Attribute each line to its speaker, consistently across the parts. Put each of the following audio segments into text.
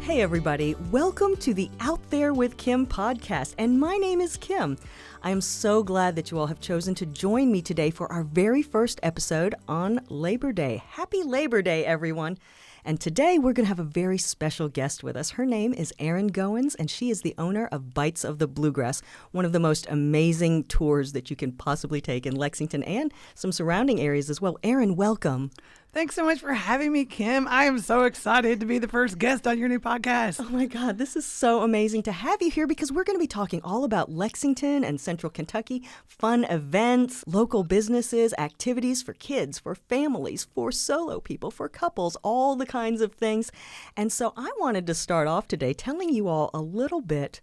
Speaker 1: Hey everybody, welcome to the Out There with Kim podcast, and my name is Kim. I am so glad that you all have chosen to join me today for our very first episode on Labor Day. Happy Labor Day, everyone. And today we're going to have a very special guest with us. Her name is Erin Goins, and she is the owner of Bites of the Bluegrass, one of the most amazing tours that you can possibly take in Lexington and some surrounding areas as well. Erin, welcome.
Speaker 2: Thanks so much for having me, Kim. I am so excited to be the first guest on your new podcast.
Speaker 1: Oh my God, this is so amazing to have you here because we're going to be talking all about Lexington and Central Kentucky, fun events, local businesses, activities for kids, for families, for solo people, for couples, all the kinds of things. And so I wanted to start off today telling you all a little bit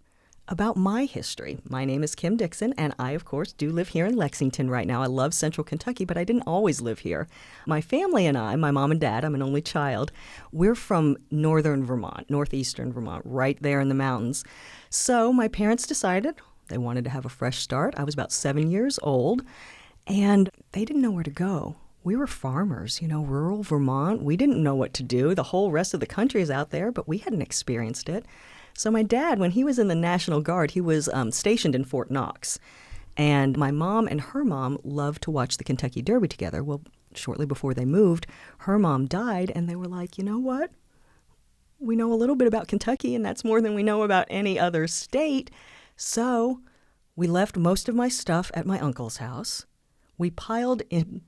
Speaker 1: about my history. My name is Kim Dixon, and I, of course, do live here in Lexington right now. I love Central Kentucky, but I didn't always live here. My family and I, my mom and dad, I'm an only child, we're from northern Vermont, northeastern Vermont, right there in the mountains. So my parents decided they wanted to have a fresh start. I was about 7 years old, and they didn't know where to go. We were farmers, rural Vermont. We didn't know what to do. The whole rest of the country is out there, but we hadn't experienced it. So my dad, when he was in the National Guard, he was stationed in Fort Knox. And my mom and her mom loved to watch the Kentucky Derby together. Well, shortly before they moved, her mom died, and they were like, you know what? We know a little bit about Kentucky, and that's more than we know about any other state. So we left most of my stuff at my uncle's house. We piled in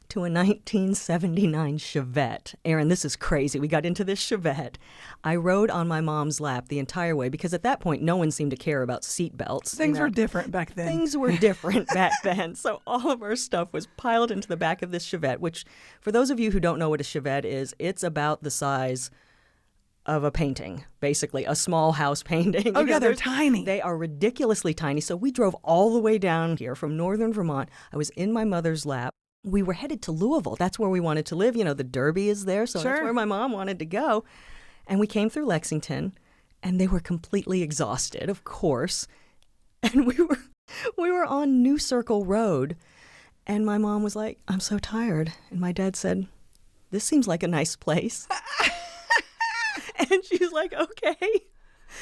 Speaker 1: to a 1979 Chevette. Erin, this is crazy. We got into this Chevette. I rode on my mom's lap the entire way because at that point, no one seemed to care about seat belts.
Speaker 2: Things were different back then.
Speaker 1: Things were different back then. So all of our stuff was piled into the back of this Chevette, which for those of you who don't know what a Chevette is, it's about the size of a painting, basically, a small house painting.
Speaker 2: Oh, yeah, they're tiny.
Speaker 1: They are ridiculously tiny. So we drove all the way down here from northern Vermont. I was in my mother's lap. We were headed to Louisville. That's where we wanted to live. The Derby is there, so That's where my mom wanted to go. And we came through Lexington, and they were completely exhausted, of course. And we were on New Circle Road, and my mom was like, I'm so tired. And my dad said, this seems like a nice place. And she's like, okay.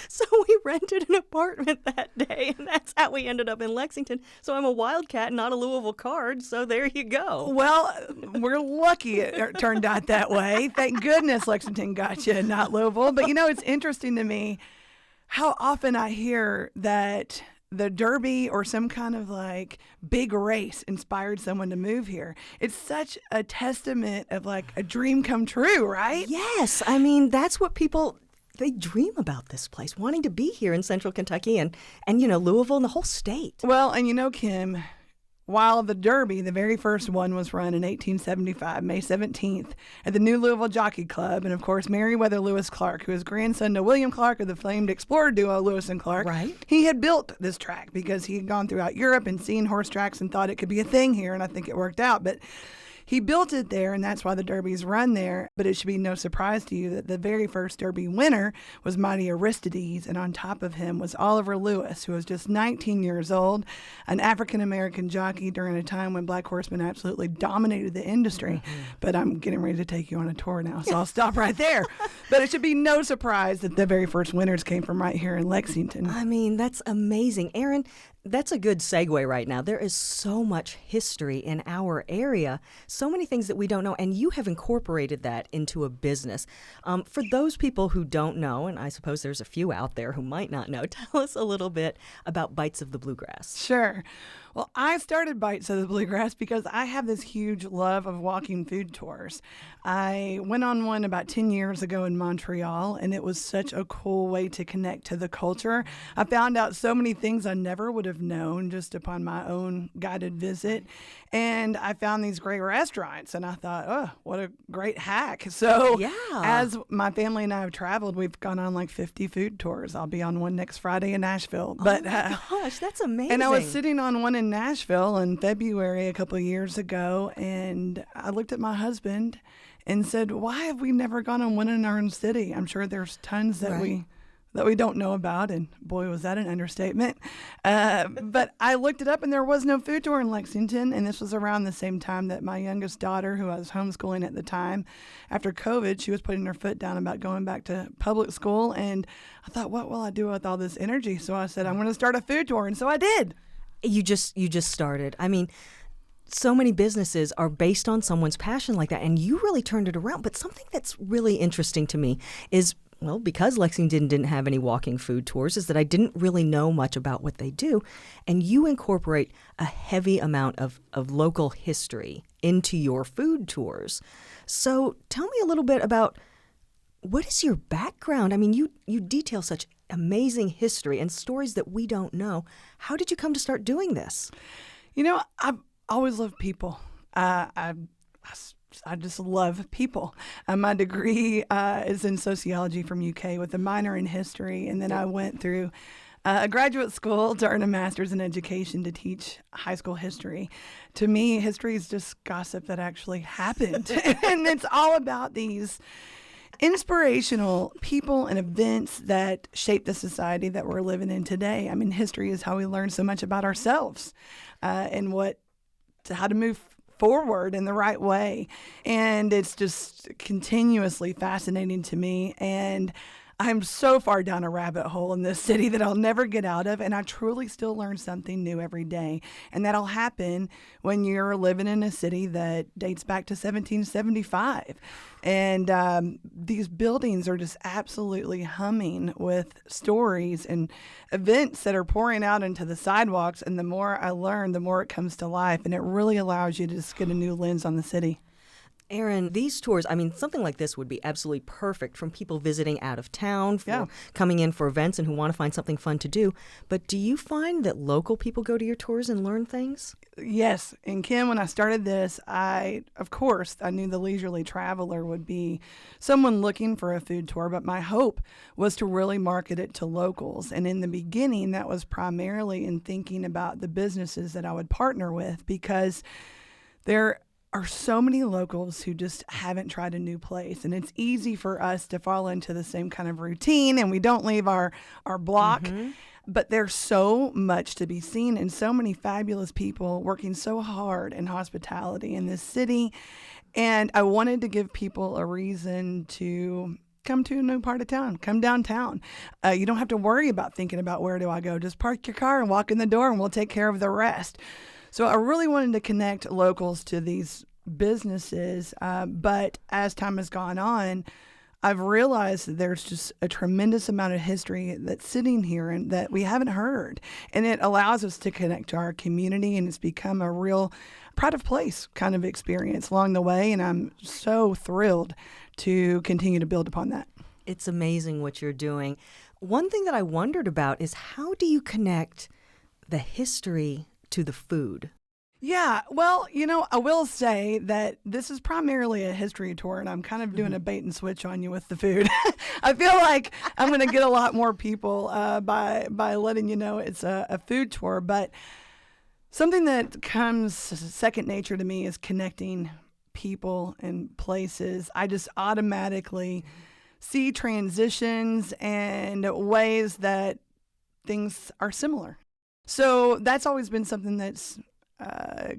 Speaker 1: So we rented an apartment that day, and that's how we ended up in Lexington. So I'm a Wildcat, not a Louisville Card, so there you go.
Speaker 2: Well, we're lucky it turned out that way. Thank goodness Lexington got you, not Louisville. But, it's interesting to me how often I hear that the Derby or some kind of big race inspired someone to move here. It's such a testament of a dream come true, right?
Speaker 1: Yes. That's what they dream about this place, wanting to be here in Central Kentucky and Louisville and the whole state.
Speaker 2: Well, and Kim, while the Derby, the very first one, was run in 1875, May 17th, at the New Louisville Jockey Club, and of course, Meriwether Lewis Clark, who is grandson to William Clark of the famed explorer duo Lewis and Clark,
Speaker 1: right? He
Speaker 2: had built this track because he had gone throughout Europe and seen horse tracks and thought it could be a thing here, and I think it worked out. But he built it there, and that's why the Derby's run there. But it should be no surprise to you that the very first Derby winner was Mighty Aristides, and on top of him was Oliver Lewis, who was just 19 years old, an African-American jockey during a time when black horsemen absolutely dominated the industry. Mm-hmm. But I'm getting ready to take you on a tour now, so I'll stop right there. But it should be no surprise that the very first winners came from right here in Lexington.
Speaker 1: That's amazing. Erin, that's a good segue right now. There is so much history in our area, so many things that we don't know, and you have incorporated that into a business. For those people who don't know, and I suppose there's a few out there who might not know, tell us a little bit about Bites of the Bluegrass.
Speaker 2: Sure. Well, I started Bites of the Bluegrass because I have this huge love of walking food tours. I went on one about 10 years ago in Montreal, and it was such a cool way to connect to the culture. I found out so many things I never would have known just upon my own guided visit. And I found these great restaurants, and I thought, oh, what a great hack. So as my family and I have traveled, we've gone on 50 food tours. I'll be on one next Friday in Nashville.
Speaker 1: Oh my gosh, that's amazing.
Speaker 2: And I was sitting on one in Nashville in February a couple of years ago, and I looked at my husband and said, why have we never gone on one in our own city? I'm sure there's tons that that we don't know about. And boy, was that an understatement. But I looked it up and there was no food tour in Lexington. And this was around the same time that my youngest daughter, who I was homeschooling at the time, after COVID, she was putting her foot down about going back to public school. And I thought, what will I do with all this energy? So I said, I'm going to start a food tour. And so I did.
Speaker 1: You just started. I mean, so many businesses are based on someone's passion like that, and you really turned it around. But something that's really interesting to me is, well, because Lexington didn't have any walking food tours, is that I didn't really know much about what they do. And you incorporate a heavy amount of local history into your food tours. So tell me a little bit about, what is your background? I mean, you detail such amazing history and stories that we don't know. How did you come to start doing this?
Speaker 2: I've always loved people. I just love people. My degree is in sociology from UK with a minor in history, and then I went through a graduate school to earn a master's in education to teach high school history. To me, history is just gossip that actually happened, and it's all about these inspirational people and events that shape the society that we're living in today. I mean, history is how we learn so much about ourselves and how to move forward in the right way. And it's just continuously fascinating to me. And I'm so far down a rabbit hole in this city that I'll never get out of. And I truly still learn something new every day. And that'll happen when you're living in a city that dates back to 1775. And these buildings are just absolutely humming with stories and events that are pouring out into the sidewalks. And the more I learn, the more it comes to life. And it really allows you to just get a new lens on the city.
Speaker 1: Erin, these tours, I mean, something like this would be absolutely perfect from people visiting out of town, for coming in for events and who want to find something fun to do. But do you find that local people go to your tours and learn things?
Speaker 2: Yes. And Kim, when I started this, of course, I knew the leisurely traveler would be someone looking for a food tour, but my hope was to really market it to locals. And in the beginning, that was primarily in thinking about the businesses that I would partner with, because there are so many locals who just haven't tried a new place. And it's easy for us to fall into the same kind of routine, and we don't leave our block. Mm-hmm. But there's so much to be seen and so many fabulous people working so hard in hospitality in this city. And I wanted to give people a reason to come to a new part of town, come downtown. You don't have to worry about thinking about where do I go. Just park your car and walk in the door and we'll take care of the rest. So I really wanted to connect locals to these businesses, but as time has gone on, I've realized that there's just a tremendous amount of history that's sitting here and that we haven't heard. And it allows us to connect to our community, and it's become a real pride of place kind of experience along the way. And I'm so thrilled to continue to build upon that.
Speaker 1: It's amazing what you're doing. One thing that I wondered about is, how do you connect the history to the food?
Speaker 2: Yeah, well, I will say that this is primarily a history tour, and I'm kind of doing a bait and switch on you with the food. I feel like I'm going to get a lot more people by letting you know it's a food tour, but something that comes second nature to me is connecting people and places. I just automatically see transitions and ways that things are similar. So that's always been something that's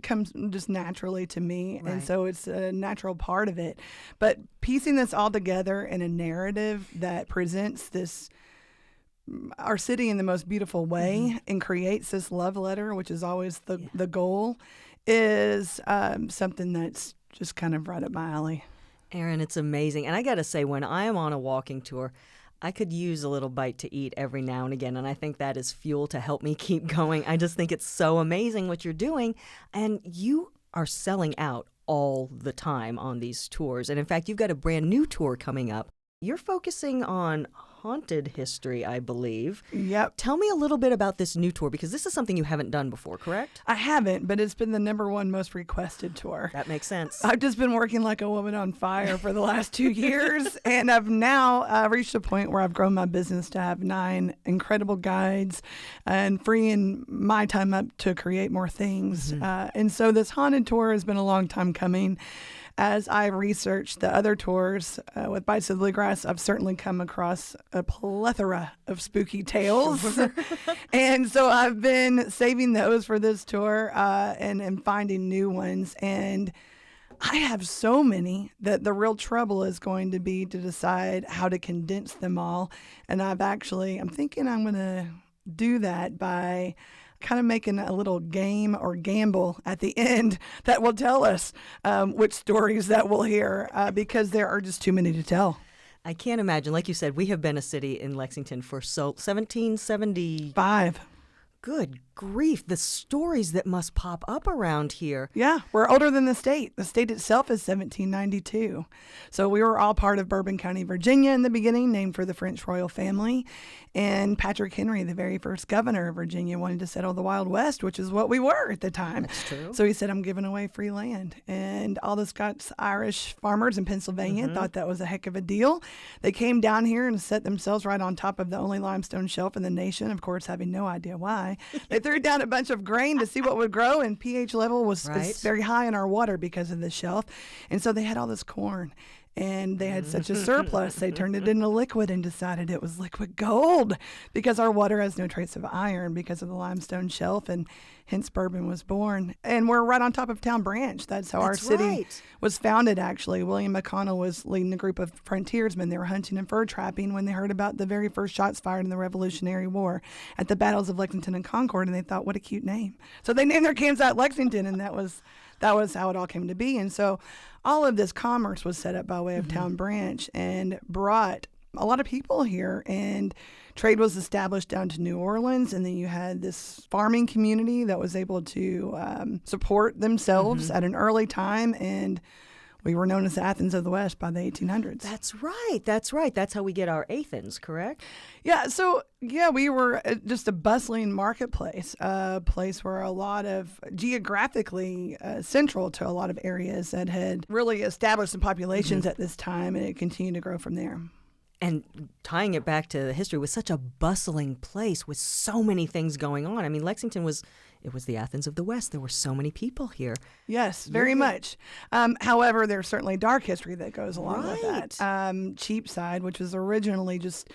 Speaker 2: comes just naturally to me. Right. And so it's a natural part of it. But piecing this all together in a narrative that presents our city in the most beautiful way and creates this love letter, which is always the goal, is something that's just kind of right up my alley.
Speaker 1: Erin, it's amazing. And I got to say, when I am on a walking tour, I could use a little bite to eat every now and again, and I think that is fuel to help me keep going. I just think it's so amazing what you're doing, and you are selling out all the time on these tours. And in fact, you've got a brand new tour coming up. You're focusing on haunted history, I believe.
Speaker 2: Yep.
Speaker 1: Tell me a little bit about this new tour, because this is something you haven't done before, correct?
Speaker 2: I haven't, but it's been the #1 most requested tour.
Speaker 1: That makes sense.
Speaker 2: I've just been working like a woman on fire for the last 2 years, and I've now reached a point where I've grown my business to have 9 incredible guides and freeing my time up to create more things. And so this haunted tour has been a long time coming. as I researched the other tours with Bites of Bluegrass, I've certainly come across a plethora of spooky tales. Sure. And so I've been saving those for this tour and finding new ones. And I have so many that the real trouble is going to be to decide how to condense them all. And I'm thinking I'm going to do that by kind of making a little game or gamble at the end that will tell us which stories that we'll hear because there are just too many to tell.
Speaker 1: I can't imagine. Like you said, we have been a city in Lexington for 1775. Good grief, the stories that must pop up around here.
Speaker 2: Yeah, we're older than the state. The state itself is 1792. So we were all part of Bourbon County, Virginia in the beginning, named for the French royal family. And Patrick Henry, the very first governor of Virginia, wanted to settle the Wild West, which is what we were at the time.
Speaker 1: That's true.
Speaker 2: So he said, I'm giving away free land. And all the Scots-Irish farmers in Pennsylvania thought that was a heck of a deal. They came down here and set themselves right on top of the only limestone shelf in the nation, of course, having no idea why. They threw down a bunch of grain to see what would grow, and pH level was very high in our water because of the shelf. And so they had all this corn. And they had such a surplus, they turned it into liquid and decided it was liquid gold because our water has no trace of iron because of the limestone shelf, and hence bourbon was born. And we're right on top of Town Branch. That's how our city was founded, actually. William McConnell was leading a group of frontiersmen. They were hunting and fur trapping when they heard about the very first shots fired in the Revolutionary War at the battles of Lexington and Concord, and they thought, what a cute name. So they named their campsite Lexington, and that was how it all came to be. And so all of this commerce was set up by way of Town Branch and brought a lot of people here, and trade was established down to New Orleans. And then you had this farming community that was able to support themselves at an early time. And we were known as the Athens of the West by the 1800s.
Speaker 1: That's right. That's how we get our Athens, correct?
Speaker 2: Yeah. So, we were just a bustling marketplace, a place where a lot of geographically central to a lot of areas that had really established some populations at this time, and it continued to grow from there.
Speaker 1: And tying it back to the history, was such a bustling place with so many things going on. I mean, Lexington was the Athens of the West. There were so many people here.
Speaker 2: Yes, very much. However, there's certainly dark history that goes along with that. Cheapside, which was originally just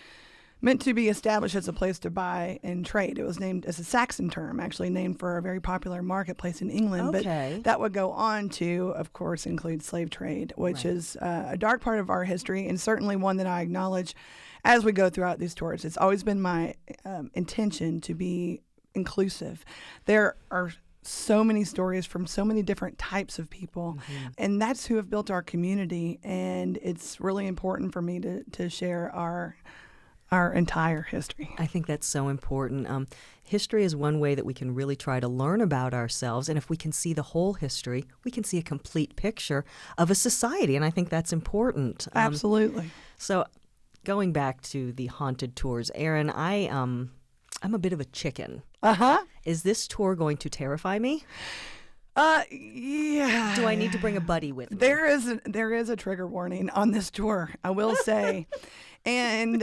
Speaker 2: meant to be established as a place to buy and trade. It was named as a Saxon term, actually named for a very popular marketplace in England.
Speaker 1: Okay.
Speaker 2: But that would go on to, of course, include slave trade, which is a dark part of our history, and certainly one that I acknowledge as we go throughout these tours. It's always been my intention to be inclusive. There are so many stories from so many different types of people, and that's who have built our community, and it's really important for me to share our entire history.
Speaker 1: I think that's so important. History is one way that we can really try to learn about ourselves, and if we can see the whole history, we can see a complete picture of a society, and I think that's important.
Speaker 2: Absolutely.
Speaker 1: So going back to the haunted tours, Erin, I'm a bit of a chicken. Is this tour going to terrify me?
Speaker 2: Yeah.
Speaker 1: Do I need to bring a buddy with me?
Speaker 2: There is a trigger warning on this tour, I will say. And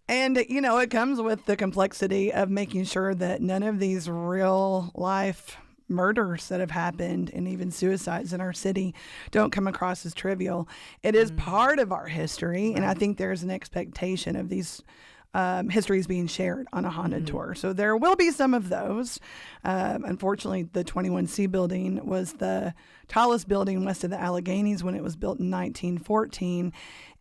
Speaker 2: it comes with the complexity of making sure that none of these real life murders that have happened and even suicides in our city don't come across as trivial. It is part of our history, and I think there's an expectation of these histories being shared on a haunted tour. So there will be some of those. Unfortunately, the 21C building was the tallest building west of the Alleghenies when it was built in 1914,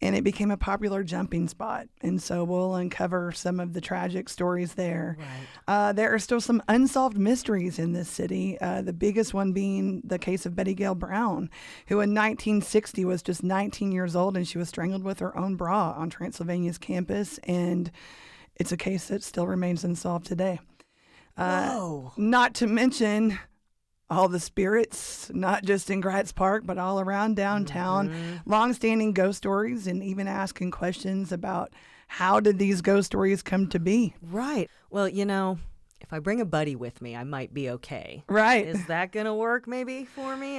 Speaker 2: and it became a popular jumping spot. And so we'll uncover some of the tragic stories there. Right. There are still some unsolved mysteries in this city, the biggest one being the case of Betty Gale Brown, who in 1960 was just 19 years old, and she was strangled with her own bra on Transylvania's campus, and it's a case that still remains unsolved today. Not to mention all the spirits, not just in Gratz Park, but all around downtown, long-standing ghost stories, and even asking questions about how did these ghost stories come to be.
Speaker 1: Right. Well, if I bring a buddy with me, I might be okay.
Speaker 2: Right.
Speaker 1: Is that going to work maybe for me?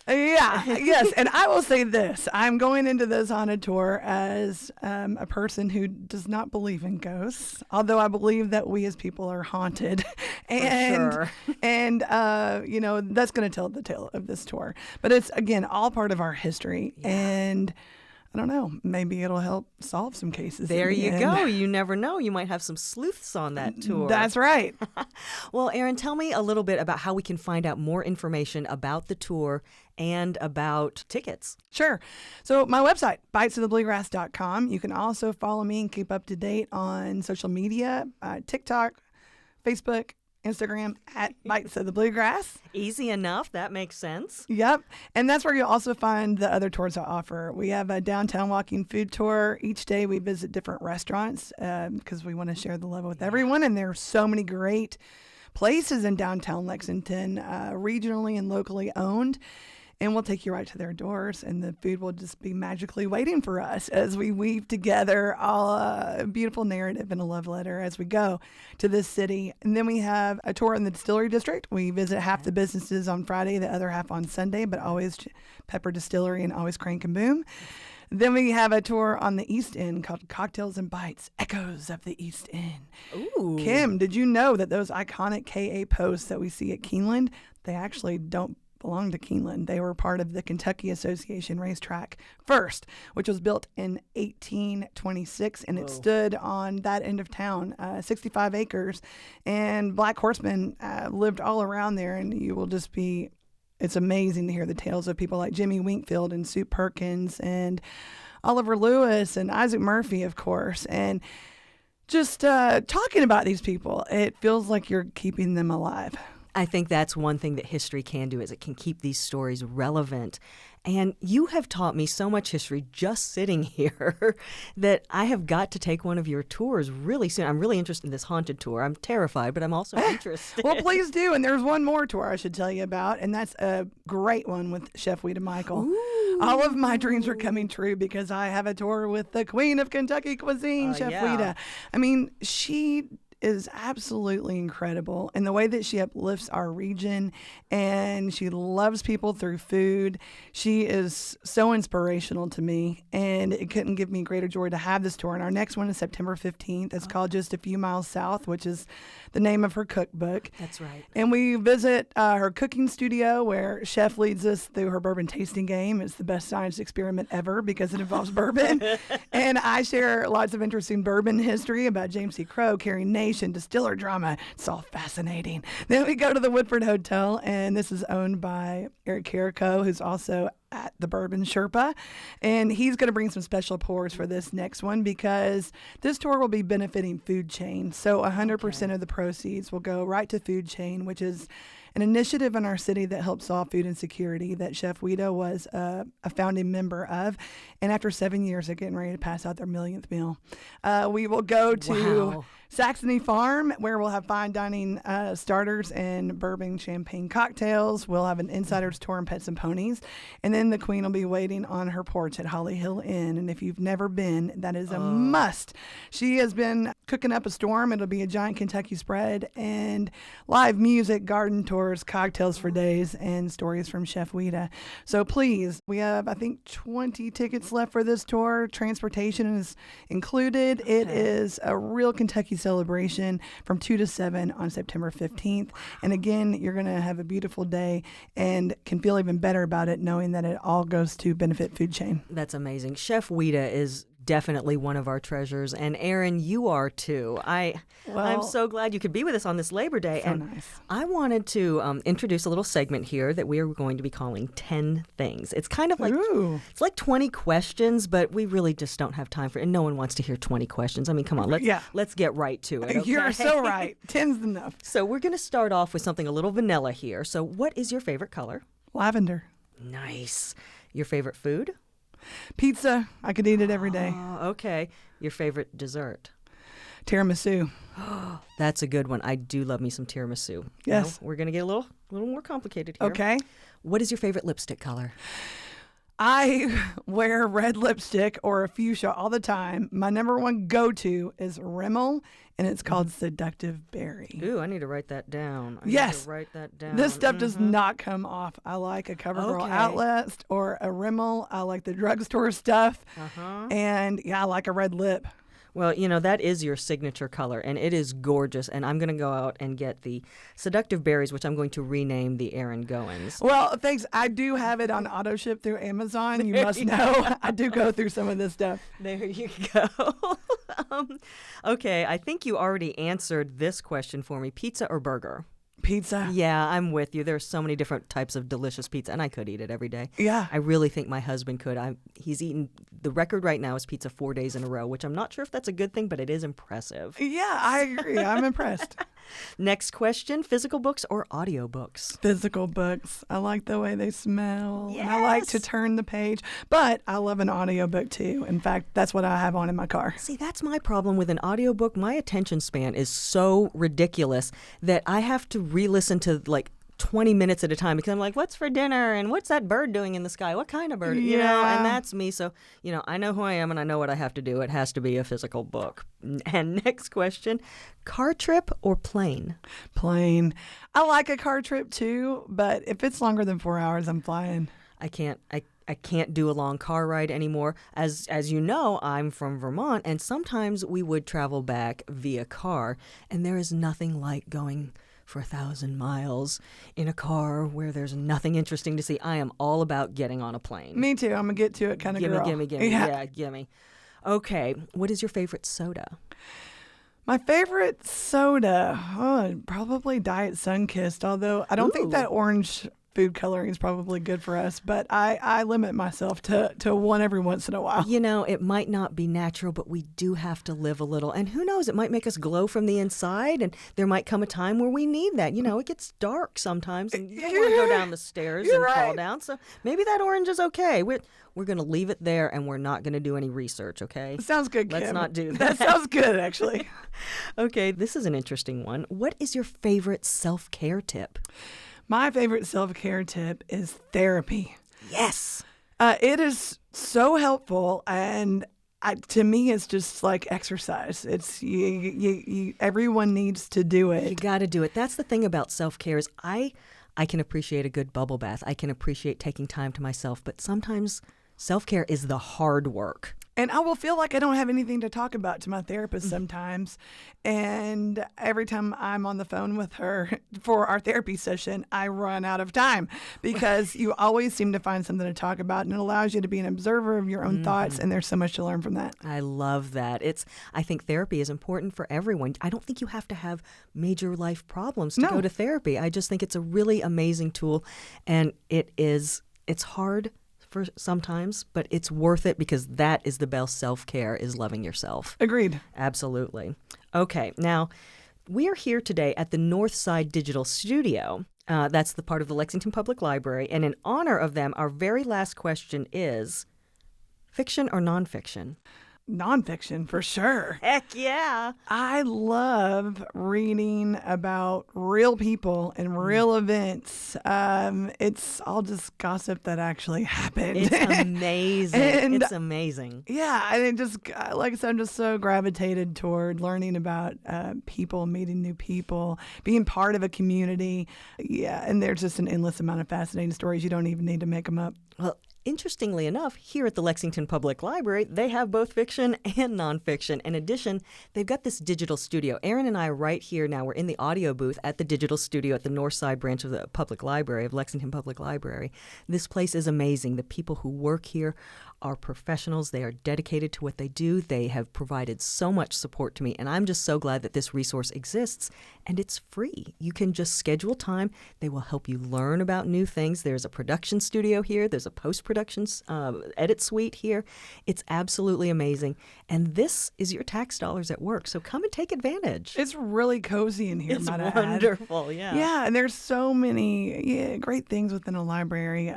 Speaker 2: Yes. And I will say this. I'm going into this haunted tour as a person who does not believe in ghosts, although I believe that we as people are haunted. And,
Speaker 1: sure.
Speaker 2: and that's going to tell the tale of this tour. But it's, again, all part of our history.
Speaker 1: Yeah.
Speaker 2: And I don't know, maybe it'll help solve some cases.
Speaker 1: There you go. You never know. You might have some sleuths on that tour.
Speaker 2: That's right.
Speaker 1: Well, Erin, tell me a little bit about how we can find out more information about the tour and about tickets.
Speaker 2: Sure. So my website, bitesofthebluegrass.com. You can also follow me and keep up to date on social media, TikTok, Facebook, Instagram at Bites of the Bluegrass.
Speaker 1: Easy enough. That makes sense.
Speaker 2: Yep. And that's where you'll also find the other tours I offer. We have a downtown walking food tour. Each day we visit different restaurants because we want to share the love with everyone. And there are so many great places in downtown Lexington, regionally and locally owned. And we'll take you right to their doors, and the food will just be magically waiting for us as we weave together a beautiful narrative and a love letter as we go to this city. And then we have a tour in the Distillery District. We visit half the businesses on Friday, the other half on Sunday, but always Pepper Distillery and always Crank and Boom. Then we have a tour on the East End called Cocktails and Bites, Echoes of the East End.
Speaker 1: Ooh.
Speaker 2: Kim, did you know that those iconic KA posts that we see at Keeneland, they actually don't belong to Keeneland. They were part of the Kentucky Association racetrack first, which was built in 1826, and it stood on that end of town, 65 acres, and black horsemen lived all around there, and you will just be, it's amazing to hear the tales of people like Jimmy Winkfield and Sue Perkins and Oliver Lewis and Isaac Murphy, of course, and just talking about these people, it feels like you're keeping them alive.
Speaker 1: I think that's one thing that history can do, is it can keep these stories relevant. And you have taught me so much history just sitting here that I have got to take one of your tours really soon. I'm really interested in this haunted tour. I'm terrified, but I'm also interested.
Speaker 2: Well, please do. And there's one more tour I should tell you about, and that's a great one with Chef Weta Michael.
Speaker 1: Ooh.
Speaker 2: All of my dreams are coming true because I have a tour with the Queen of Kentucky Cuisine, Chef Weta. I mean, she is absolutely incredible in the way that she uplifts our region, and she loves people through food. She is so inspirational to me, and it couldn't give me greater joy to have this tour. And our next one is September 15th. It's called Just a Few Miles South, which is the name of her cookbook.
Speaker 1: That's right.
Speaker 2: And we visit her cooking studio where Chef leads us through her bourbon tasting game. It's the best science experiment ever because it involves bourbon. And I share lots of interesting bourbon history about James C. Crowe, Carrie Nation, distiller drama. It's all fascinating. Then we go to the Woodford Hotel, and this is owned by Eric Carrico, who's also at the Bourbon Sherpa, and he's going to bring some special pours for this next one because this tour will be benefiting Food Chain. So 100% of the proceeds will go right to Food Chain, which is an initiative in our city that helps solve food insecurity that Chef Weta was a founding member of. And after 7 years, they're getting ready to pass out their millionth meal. We will go to Saxony Farm, where we'll have fine dining starters and bourbon champagne cocktails. We'll have an insider's tour on Pets and Ponies. And then the Queen will be waiting on her porch at Holly Hill Inn. And if you've never been, that is a must. She has been cooking up a storm. It'll be a giant Kentucky spread and live music, garden tours, cocktails for days, and stories from Chef Weta. So please, we have, I think, 20 tickets left for this tour. Transportation is included. Okay. It is a real Kentucky celebration from 2 to 7 on September 15th. And again, you're going to have a beautiful day and can feel even better about it knowing that it all goes to benefit Food Chain.
Speaker 1: That's amazing. Chef Weta is definitely one of our treasures, and Erin, you are too. I'm so glad you could be with us on this Labor Day.
Speaker 2: So
Speaker 1: and
Speaker 2: nice.
Speaker 1: I wanted to introduce a little segment here that we are going to be calling 10 Things. It's kind of like it's like 20 questions, but we really just don't have time for it, and no one wants to hear 20 questions. I mean, come on, let's get right to it. Okay?
Speaker 2: You're so right. 10's enough.
Speaker 1: So we're going to start off with something a little vanilla here. So what is your favorite color?
Speaker 2: Lavender.
Speaker 1: Nice. Your favorite food?
Speaker 2: Pizza. I could eat it every day.
Speaker 1: Okay. Your favorite dessert?
Speaker 2: Tiramisu.
Speaker 1: That's a good one. I do love me some tiramisu.
Speaker 2: Yes.
Speaker 1: Now, we're going to get a little more complicated here.
Speaker 2: Okay.
Speaker 1: What is your favorite lipstick color?
Speaker 2: I wear red lipstick or a fuchsia all the time. My number one go-to is Rimmel, and it's called Seductive Berry.
Speaker 1: Ooh, I need to write that down. I need
Speaker 2: Yes.
Speaker 1: to write that down.
Speaker 2: This stuff does not come off. I like a CoverGirl
Speaker 1: Okay.
Speaker 2: Outlet or a Rimmel. I like the drugstore stuff. And yeah, I like a red lip.
Speaker 1: Well, that is your signature color, and it is gorgeous. And I'm going to go out and get the Seductive Berries, which I'm going to rename the Erin Goins.
Speaker 2: Well, thanks. I do have it on auto ship through Amazon. You must know. I do go through some of this stuff.
Speaker 1: There you go. Okay, I think you already answered this question for me. Pizza or burger?
Speaker 2: Pizza.
Speaker 1: Yeah, I'm with you. There's so many different types of delicious pizza, and I could eat it every day.
Speaker 2: Yeah.
Speaker 1: I really think my husband could. He's eaten, the record right now is pizza 4 days in a row, which I'm not sure if that's a good thing, but it is impressive.
Speaker 2: Yeah, I agree. I'm impressed.
Speaker 1: Next question, physical books or audiobooks?
Speaker 2: Physical books. I like the way they smell. And I like to turn the page, but I love an audiobook too. In fact, that's what I have on in my car.
Speaker 1: See, that's my problem with an audiobook. My attention span is so ridiculous that I have to re-listen to like 20 minutes at a time because I'm like, what's for dinner? And what's that bird doing in the sky? What kind of bird? And that's me. So, I know who I am and I know what I have to do. It has to be a physical book. And next question, car trip or plane?
Speaker 2: Plane. I like a car trip too, but if it's longer than 4 hours, I'm flying.
Speaker 1: I can't do a long car ride anymore. As you know, I'm from Vermont, and sometimes we would travel back via car, and there is nothing like going for 1,000 miles in a car where there's nothing interesting to see. I am all about getting on a plane.
Speaker 2: Me too. I'm a get to it kind of girl.
Speaker 1: Gimme. Yeah, gimme. Okay, what is your favorite soda?
Speaker 2: My favorite soda, probably Diet Sunkist, although I don't think that orange food coloring is probably good for us, but I limit myself to one every once in a while.
Speaker 1: It might not be natural, but we do have to live a little. And who knows, it might make us glow from the inside, and there might come a time where we need that. It gets dark sometimes, and you don't want to go down the stairs and fall down. So maybe that orange is okay. We're going to leave it there, and we're not going to do any research, okay?
Speaker 2: Sounds good, Kim.
Speaker 1: Let's not do that.
Speaker 2: That sounds good, actually.
Speaker 1: Okay, this is an interesting one. What is your favorite self-care tip?
Speaker 2: My favorite self-care tip is therapy.
Speaker 1: Yes.
Speaker 2: It is so helpful, and to me, it's just like exercise. It's everyone needs to do it.
Speaker 1: You got to do it. That's the thing about self-care is I can appreciate a good bubble bath. I can appreciate taking time to myself, but sometimes self-care is the hard work.
Speaker 2: And I will feel like I don't have anything to talk about to my therapist sometimes. And every time I'm on the phone with her for our therapy session, I run out of time because you always seem to find something to talk about, and it allows you to be an observer of your own thoughts. And there's so much to learn from that.
Speaker 1: I love that. I think therapy is important for everyone. I don't think you have to have major life problems to go to therapy. I just think it's a really amazing tool, and it's hard for sometimes, but it's worth it because that is the best self-care, is loving yourself.
Speaker 2: Agreed.
Speaker 1: Absolutely. Okay, now we are here today at the Northside Digital Studio. That's the part of the Lexington Public Library, and in honor of them, our very last question is, fiction or nonfiction?
Speaker 2: Nonfiction, for sure.
Speaker 1: Heck yeah.
Speaker 2: I love reading about real people and real events. It's all just gossip that actually happened.
Speaker 1: It's amazing. It's amazing.
Speaker 2: Yeah, and it just, like I said, I'm just so gravitated toward learning about people, meeting new people, being part of a community. Yeah, and there's just an endless amount of fascinating stories. You don't even need to make them up.
Speaker 1: Well, interestingly enough, here at the Lexington Public Library, they have both fiction and nonfiction. In addition, they've got this digital studio. Erin and I are right here now. We're in the audio booth at the digital studio at the North Side branch of the Public Library, of Lexington Public Library. This place is amazing. The people who work here are professionals. They are dedicated to what they do. They have provided so much support to me, and I'm just so glad that this resource exists, and it's free. You can just schedule time. They will help you learn about new things. There's a production studio here. There's a post-production edit suite here. It's absolutely amazing, and this is your tax dollars at work, so come and take advantage.
Speaker 2: It's really cozy in here,
Speaker 1: It's
Speaker 2: might I add.
Speaker 1: wonderful, yeah.
Speaker 2: Yeah, and there's so many great things within a library.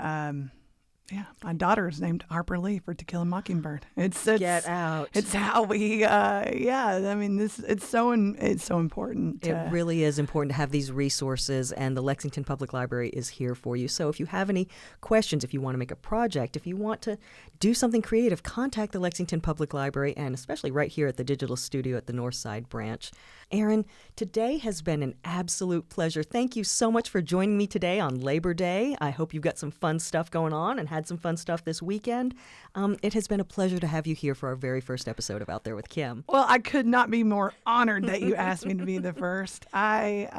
Speaker 2: Yeah, my daughter is named Harper Lee for To Kill a Mockingbird.
Speaker 1: Get out.
Speaker 2: It's how we. I mean, it's so important.
Speaker 1: It really is important to have these resources, and the Lexington Public Library is here for you. So if you have any questions, if you want to make a project, if you want to do something creative, contact the Lexington Public Library, and especially right here at the Digital Studio at the Northside branch. Erin, today has been an absolute pleasure. Thank you so much for joining me today on Labor Day. I hope you've got some fun stuff going on and had some fun stuff this weekend. It has been a pleasure to have you here for our very first episode of Out There with Kim.
Speaker 2: Well, I could not be more honored that you asked me to be the first. I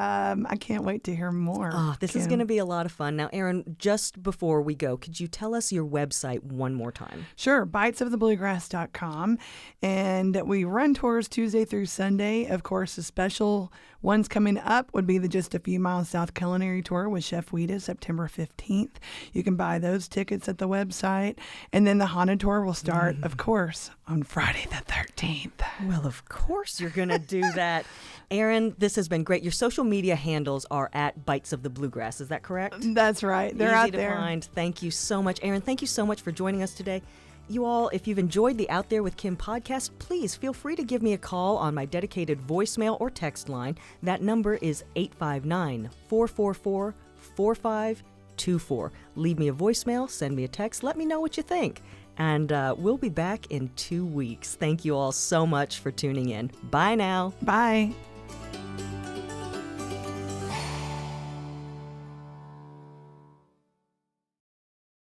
Speaker 2: can't wait to hear more.
Speaker 1: Oh, this is going to be a lot of fun. Now, Erin, just before we go, could you tell us your website one more time?
Speaker 2: Sure, bitesofthebluegrass.com. And we run tours Tuesday through Sunday. Of course, the special ones coming up would be the Just a Few Miles South Culinary Tour with Chef Weta, September 15th. You can buy those tickets at the website. And then the Haunted Tour will start, of course, on Friday the 13th.
Speaker 1: Well, of course you're going to do that. Erin, this has been great. Your social media handles are at Bites of the Bluegrass. Is that correct?
Speaker 2: That's right. They're
Speaker 1: Easy
Speaker 2: out
Speaker 1: to
Speaker 2: there.
Speaker 1: find. Thank you so much. Erin, thank you so much for joining us today. You all, if you've enjoyed the Out There with Kim podcast, please feel free to give me a call on my dedicated voicemail or text line. That number is 859-444-4524. Leave me a voicemail, send me a text, let me know what you think. And we'll be back in 2 weeks. Thank you all so much for tuning in. Bye now.
Speaker 2: Bye.